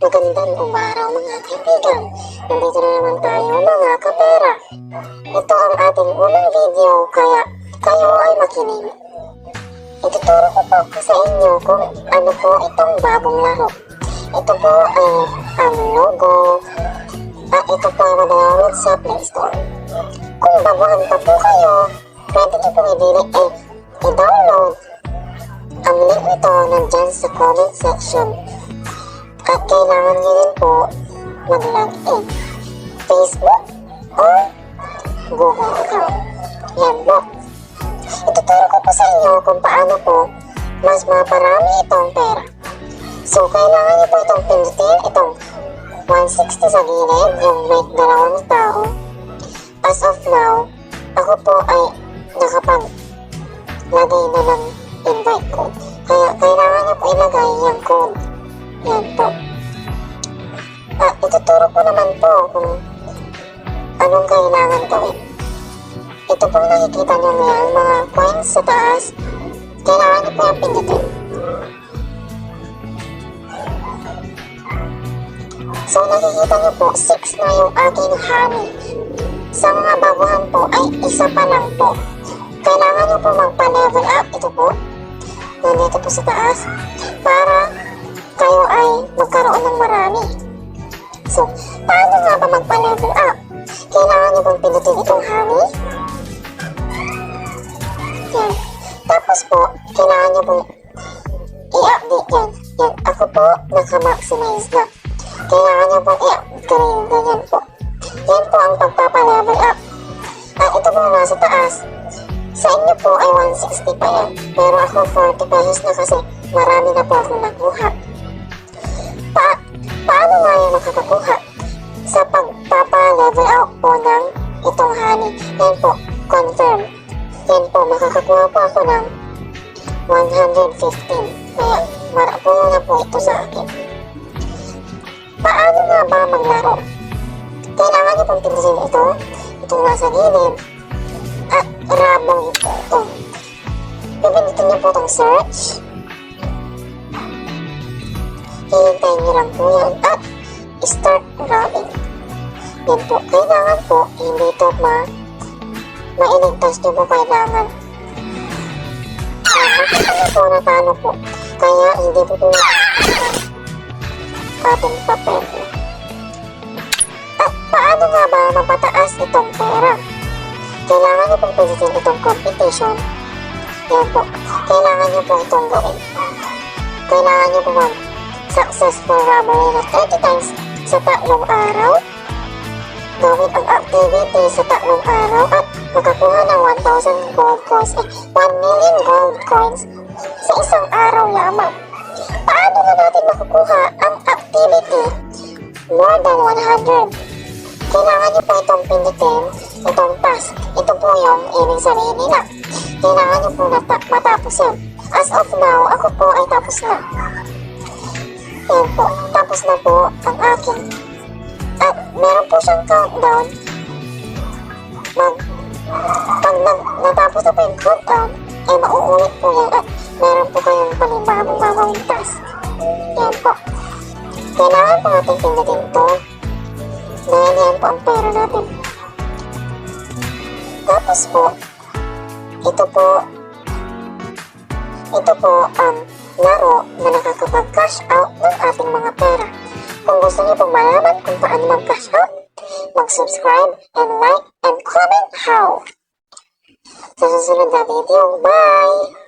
Magandang umaraw mga kaibigan. Nandito na naman tayo mga kapera. Ito ang ating unang video kaya kayo ay makinig. Ituturo ko po sa inyo kung ano po itong bagong laro. Ito po ay ang logo at ito po ay madadownload sa Play Store. Kung baguhan pa po kayo, pwede nyo po i-download. Ang link nito nandyan sa comment section. At kailangan nyo rin po mag-log in Facebook or Google account. Yan po. Ituturo ko po sa inyo kung paano po mas maparami itong pera. So, kailangan nyo po itong pindutin, itong 160 sa gilid, yung may dalawang tao. As of now, ako po ay nakapaglagay na ng invite code. Kaya kailangan nyo po ilagay yung code. Yan po. At ituturo ko naman po kung anong kailangan gawin. Ito po nakikita nyo ngayon, mga coins sa taas. Kailangan nyo po yung pindutin. So nakikita nyo po, 6 na yung aking honey. Sa mga baguhan po ay isa pa lang po. Kailangan nyo po magpa-level up. Ito po. Nandito po sa taas. Para kayo ay magkaroon ng marami. So, paano nga ba magpa-level up? Kailangan nyo pong pinutin itong honey. Yan. Tapos po, kailangan nyo pong i-update yan. Yan. Ako po, naka-maximize na. Kailangan nyo pong i-upgrade. Ganyan po. Yan po ang pagpapa-level up. At ito po nasa taas. Sa inyo po ay 160 pa yan. Pero ako 40 pesos na kasi marami na po akong nakuha. Paano nga yung makakakuha? Sa pagpapa-level up po ng itong honey. Yan po, confirm. Yan po, makakakuha po ako ng 115. Kaya, marami na po ito sa akin. Paano nga ba maglaro? Kailangan niyo pong pindutin ito. Itong nasa gilid. At rabong ito. Pipindutin niyo po itong search. Hihintayin nyo lang po yan at start grabbing. Yan po, kailangan po hindi ito mainigtas nyo po kailangan. Makikita nyo po na paano po. Kaya hindi po po ating papel. At paano nga ba mapataas itong pera? Kailangan nyo pong pindutin itong competition. Yan po, kailangan nyo po itong gawin. Kailangan nyo po successful robbery na 30 times sa tatlong araw. Gawin ang activity sa tatlong araw at makakuha ng 1,000 gold coins 1 million gold coins sa isang araw lamang. Paano na natin makukuha ang activity more than 100? Kailangan nyo po itong pindutin, itong task. Ito po yung ibig sabihin nila. Kailangan nyo po matapos yan. As of now, ako po ay tapos na. Yan po, tapos na po ang akin. At meron po siyang countdown. Pag natapos na po yung countdown, ay mauulit po yan at meron po kayong panibagong gagawin task. Yan po. Kailangan po natin pindutin ito. Dahil yan po ang pera natin. Tapos po, ito po ang laro na nakakapag-cash out ng ating mga pera. Kung gusto niyo pong malaman kung paano mag-cash out, mag-subscribe and like and comment how. Sa susunod na video, bye!